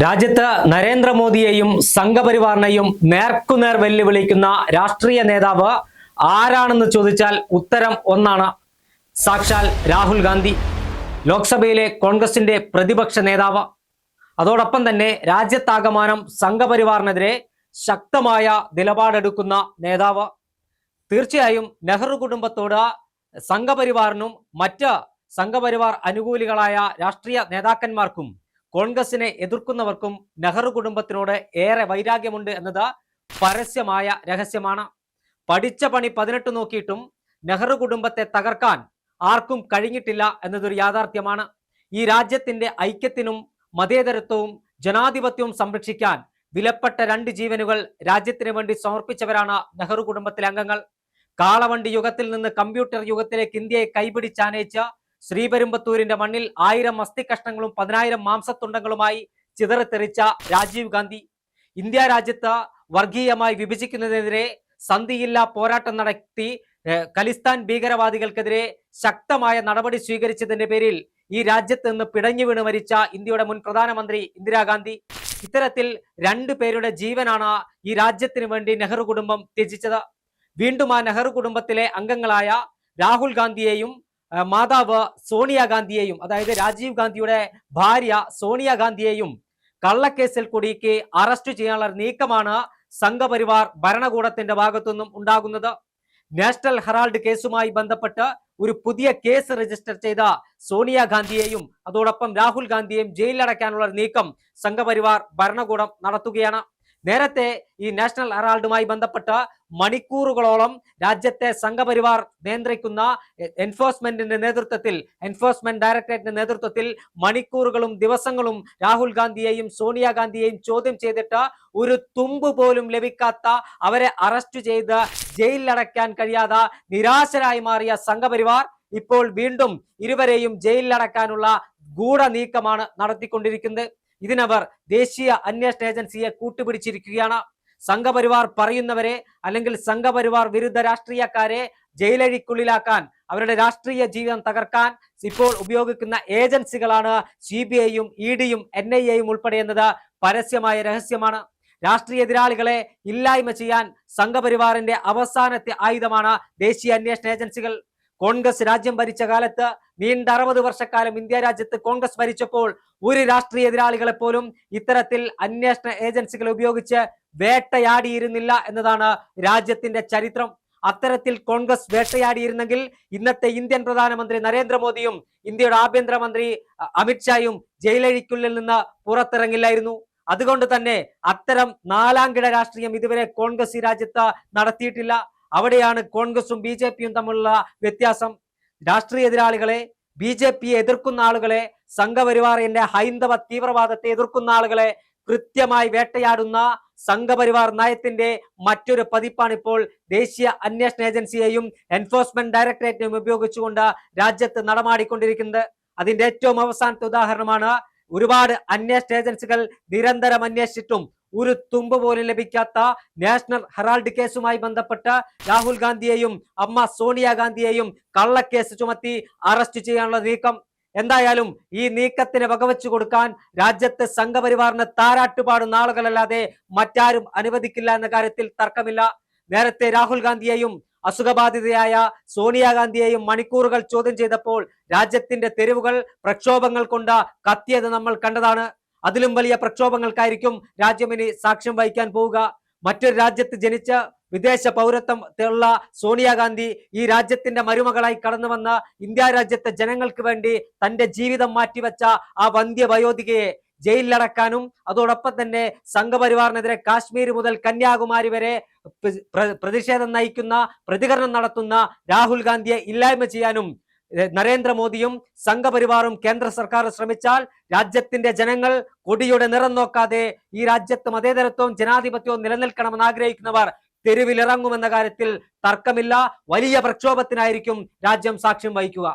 രാജ്യത്ത് നരേന്ദ്രമോദിയെയും സംഘപരിവാറിനെയും നേർക്കുനേർ വെല്ലുവിളിക്കുന്ന രാഷ്ട്രീയ നേതാവ് ആരാണെന്ന് ചോദിച്ചാൽ ഉത്തരം ഒന്നാണ്. സാക്ഷാൽ രാഹുൽ ഗാന്ധി, ലോക്സഭയിലെ കോൺഗ്രസിന്റെ പ്രതിപക്ഷ നേതാവ്. അതോടൊപ്പം തന്നെ രാജ്യത്താകമാനം സംഘപരിവാറിനെതിരെ ശക്തമായ നിലപാടെടുക്കുന്ന നേതാവ്. തീർച്ചയായും നെഹ്റു കുടുംബത്തോട് സംഘപരിവാറിനും മറ്റ് സംഘപരിവാർ അനുകൂലികളായ രാഷ്ട്രീയ നേതാക്കന്മാർക്കും കോൺഗ്രസിനെ എതിർക്കുന്നവർക്കും നെഹ്റു കുടുംബത്തിനോട് ഏറെ വൈരാഗ്യമുണ്ട് എന്നത് പരസ്യമായ രഹസ്യമാണ്. പഠിച്ച പണി 18 നോക്കിയിട്ടും നെഹ്റു കുടുംബത്തെ തകർക്കാൻ ആർക്കും കഴിഞ്ഞിട്ടില്ല എന്നതൊരു യാഥാർത്ഥ്യമാണ്. ഈ രാജ്യത്തിന്റെ ഐക്യത്തിനും മതേതരത്വവും ജനാധിപത്യവും സംരക്ഷിക്കാൻ വിലപ്പെട്ട 2 ജീവനുകൾ രാജ്യത്തിന് വേണ്ടി സമർപ്പിച്ചവരാണ് നെഹ്റു കുടുംബത്തിലെ അംഗങ്ങൾ. കാളവണ്ടി യുഗത്തിൽ നിന്ന് കമ്പ്യൂട്ടർ യുഗത്തിലേക്ക് ഇന്ത്യയെ കൈപിടിച്ചാനയിച്ച ശ്രീപെരുമ്പത്തൂരിന്റെ മണ്ണിൽ 1000 അസ്ഥികഷ്ണങ്ങളും 10,000 മാംസത്തുണ്ടങ്ങളുമായി ചിതറിത്തെറിച്ച രാജീവ് ഗാന്ധി, ഇന്ത്യ രാജ്യത്ത് വർഗീയമായി വിഭജിക്കുന്നതിനെതിരെ സന്ധിയില്ലാ പോരാട്ടം നടത്തി ഖലിസ്ഥാൻ ഭീകരവാദികൾക്കെതിരെ ശക്തമായ നടപടി സ്വീകരിച്ചതിന്റെ പേരിൽ ഈ രാജ്യത്ത് നിന്ന് പിടഞ്ഞു വീണ് മരിച്ച ഇന്ത്യയുടെ മുൻ പ്രധാനമന്ത്രി ഇന്ദിരാഗാന്ധി. ഇത്തരത്തിൽ 2 പേരുടെ ജീവനാണ് ഈ രാജ്യത്തിന് വേണ്ടി നെഹ്റു കുടുംബം ത്യജിച്ചത്. വീണ്ടും ആ നെഹ്റു കുടുംബത്തിലെ അംഗങ്ങളായ രാഹുൽ ഗാന്ധിയെയും മാതാവ് സോണിയാഗാന്ധിയെയും, അതായത് രാജീവ് ഗാന്ധിയുടെ ഭാര്യ സോണിയാഗാന്ധിയെയും കള്ളക്കേസിൽ കുടുക്കി അറസ്റ്റ് ചെയ്യാനുള്ള നീക്കമാണ് സംഘപരിവാർ ഭരണകൂടത്തിന്റെ ഭാഗത്തുനിന്നും ഉണ്ടാകുന്നത്. നാഷണൽ ഹെറാൾഡ് കേസുമായി ബന്ധപ്പെട്ട് ഒരു പുതിയ കേസ് രജിസ്റ്റർ ചെയ്ത സോണിയാഗാന്ധിയെയും അതോടൊപ്പം രാഹുൽ ഗാന്ധിയെയും ജയിലിലടയ്ക്കാനുള്ള നീക്കം സംഘപരിവാർ ഭരണകൂടം നടത്തുകയാണ്. നേരത്തെ ഈ നാഷണൽ ഹെറാൾഡുമായി ബന്ധപ്പെട്ട് മണിക്കൂറുകളോളം രാജ്യത്തെ സംഘപരിവാർ നിയന്ത്രിക്കുന്ന എൻഫോഴ്സ്മെന്റ് ഡയറക്ടറേറ്റിന്റെ നേതൃത്വത്തിൽ മണിക്കൂറുകളും ദിവസങ്ങളും രാഹുൽ ഗാന്ധിയെയും സോണിയാഗാന്ധിയെയും ചോദ്യം ചെയ്തിട്ട് ഒരു തുമ്പ് പോലും ലഭിക്കാത്ത, അവരെ അറസ്റ്റ് ചെയ്ത് ജയിലിലടയ്ക്കാൻ കഴിയാതെ നിരാശരായി മാറിയ സംഘപരിവാർ ഇപ്പോൾ വീണ്ടും ഇരുവരെയും ജയിലിലടക്കാനുള്ള ഗൂഢനീക്കമാണ് നടത്തിക്കൊണ്ടിരിക്കുന്നത്. ഇതിനവർ ദേശീയ അന്വേഷണ ഏജൻസിയെ കൂട്ടുപിടിച്ചിരിക്കുകയാണ്. സംഘപരിവാർ പറയുന്നവരെ അല്ലെങ്കിൽ സംഘപരിവാർ വിരുദ്ധ രാഷ്ട്രീയക്കാരെ ജയിലഴിക്കുള്ളിലാക്കാൻ, അവരുടെ രാഷ്ട്രീയ ജീവിതം തകർക്കാൻ ഇപ്പോൾ ഉപയോഗിക്കുന്ന ഏജൻസികളാണ് CBIയും EDയും NIAയും ഉൾപ്പെടെ എന്നത് പരസ്യമായ രഹസ്യമാണ്. രാഷ്ട്രീയ എതിരാളികളെ ഇല്ലായ്മ ചെയ്യാൻ സംഘപരിവാറിന്റെ അവസാനത്തെ ആയുധമാണ് ദേശീയ അന്വേഷണ ഏജൻസികൾ. കോൺഗ്രസ് രാജ്യം ഭരിച്ച കാലത്ത് നീണ്ട 60 വർഷക്കാലം ഇന്ത്യ രാജ്യത്ത് കോൺഗ്രസ് ഭരിച്ചപ്പോൾ ഒരു രാഷ്ട്രീയ എതിരാളികളെ പോലും ഇത്തരത്തിൽ അന്വേഷണ ഏജൻസികൾ ഉപയോഗിച്ച് വേട്ടയാടിയിരുന്നില്ല എന്നതാണ് രാജ്യത്തിന്റെ ചരിത്രം. അത്തരത്തിൽ കോൺഗ്രസ് വേട്ടയാടിയിരുന്നെങ്കിൽ ഇന്നത്തെ ഇന്ത്യൻ പ്രധാനമന്ത്രി നരേന്ദ്രമോദിയും ഇന്ത്യയുടെ ആഭ്യന്തരമന്ത്രി അമിത്ഷായും ജയിലഴിക്കുള്ളിൽ നിന്ന് പുറത്തിറങ്ങില്ലായിരുന്നു. അതുകൊണ്ട് തന്നെ അത്തരം 4-കിട രാഷ്ട്രീയം ഇതുവരെ കോൺഗ്രസ് ഈ രാജ്യത്ത് നടത്തിയിട്ടില്ല. അവിടെയാണ് കോൺഗ്രസും BJPയും തമ്മിലുള്ള വ്യത്യാസം. രാഷ്ട്രീയ എതിരാളികളെ, BJPയെ എതിർക്കുന്ന ആളുകളെ, സംഘപരിവാറിന്റെ ഹൈന്ദവ തീവ്രവാദത്തെ എതിർക്കുന്ന ആളുകളെ കൃത്യമായി വേട്ടയാടുന്ന സംഘപരിവാർ നയത്തിന്റെ മറ്റൊരു പതിപ്പാണ് ഇപ്പോൾ ദേശീയ അന്വേഷണ ഏജൻസിയെയും എൻഫോഴ്സ്മെന്റ് ഡയറക്ടറേറ്റിനെയും ഉപയോഗിച്ചുകൊണ്ട് രാജ്യത്ത് നടമാടിക്കൊണ്ടിരിക്കുന്നത്. അതിന്റെ ഏറ്റവും അവസാനത്തെ ഉദാഹരണമാണ് ഒരുപാട് അന്വേഷണ ഏജൻസികൾ നിരന്തരം അന്വേഷിച്ചിട്ടും ഒരു തുമ്പ് പോലും ലഭിക്കാത്ത നാഷണൽ ഹെറാൾഡ് കേസുമായി ബന്ധപ്പെട്ട് രാഹുൽ ഗാന്ധിയെയും അമ്മ സോണിയാഗാന്ധിയെയും കള്ളക്കേസ് ചുമത്തി അറസ്റ്റ് ചെയ്യാനുള്ള നീക്കം. എന്തായാലും ഈ നീക്കത്തിന് വകവെച്ചു കൊടുക്കാൻ രാജ്യത്ത് സംഘപരിവാറിന് താരാട്ടുപാടുന്ന ആളുകളല്ലാതെ മറ്റാരും അനുവദിക്കില്ല എന്ന കാര്യത്തിൽ തർക്കമില്ല. നേരത്തെ രാഹുൽ ഗാന്ധിയെയും അസുഖബാധിതയായ സോണിയാഗാന്ധിയെയും മണിക്കൂറുകൾ ചോദ്യം ചെയ്തപ്പോൾ രാജ്യത്തിന്റെ തെരുവുകൾ പ്രക്ഷോഭങ്ങൾ കൊണ്ട് കത്തിയത് നമ്മൾ കണ്ടതാണ്. അതിലും വലിയ പ്രക്ഷോഭങ്ങൾക്കായിരിക്കും രാജ്യം ഇനി സാക്ഷ്യം വഹിക്കാൻ പോവുക. മറ്റൊരു രാജ്യത്ത് ജനിച്ച വിദേശ പൗരത്വം ഉള്ള സോണിയാഗാന്ധി ഈ രാജ്യത്തിന്റെ മരുമകളായി കടന്നു വന്ന ഇന്ത്യ രാജ്യത്തെ ജനങ്ങൾക്ക് വേണ്ടി തന്റെ ജീവിതം മാറ്റിവെച്ച ആ വന്ധ്യ വയോധികയെ ജയിലിലടക്കാനും അതോടൊപ്പം തന്നെ സംഘപരിവാറിനെതിരെ കാശ്മീർ മുതൽ കന്യാകുമാരി വരെ പ്രതിഷേധം നയിക്കുന്ന, പ്രതികരണം നടത്തുന്ന രാഹുൽ ഗാന്ധിയെ ഇല്ലായ്മ ചെയ്യാനും നരേന്ദ്രമോദിയും സംഘപരിവാറും കേന്ദ്ര സർക്കാർ ശ്രമിച്ചാൽ രാജ്യത്തിന്റെ ജനങ്ങൾ കൊടിയുടെ നിറം നോക്കാതെ ഈ രാജ്യത്ത് മതേതരത്വവും ജനാധിപത്യവും നിലനിൽക്കണമെന്ന് ആഗ്രഹിക്കുന്നവർ തെരുവിലിറങ്ങുമെന്ന കാര്യത്തിൽ തർക്കമില്ല. വലിയ പ്രക്ഷോഭത്തിനായിരിക്കും രാജ്യം സാക്ഷ്യം വഹിക്കുക.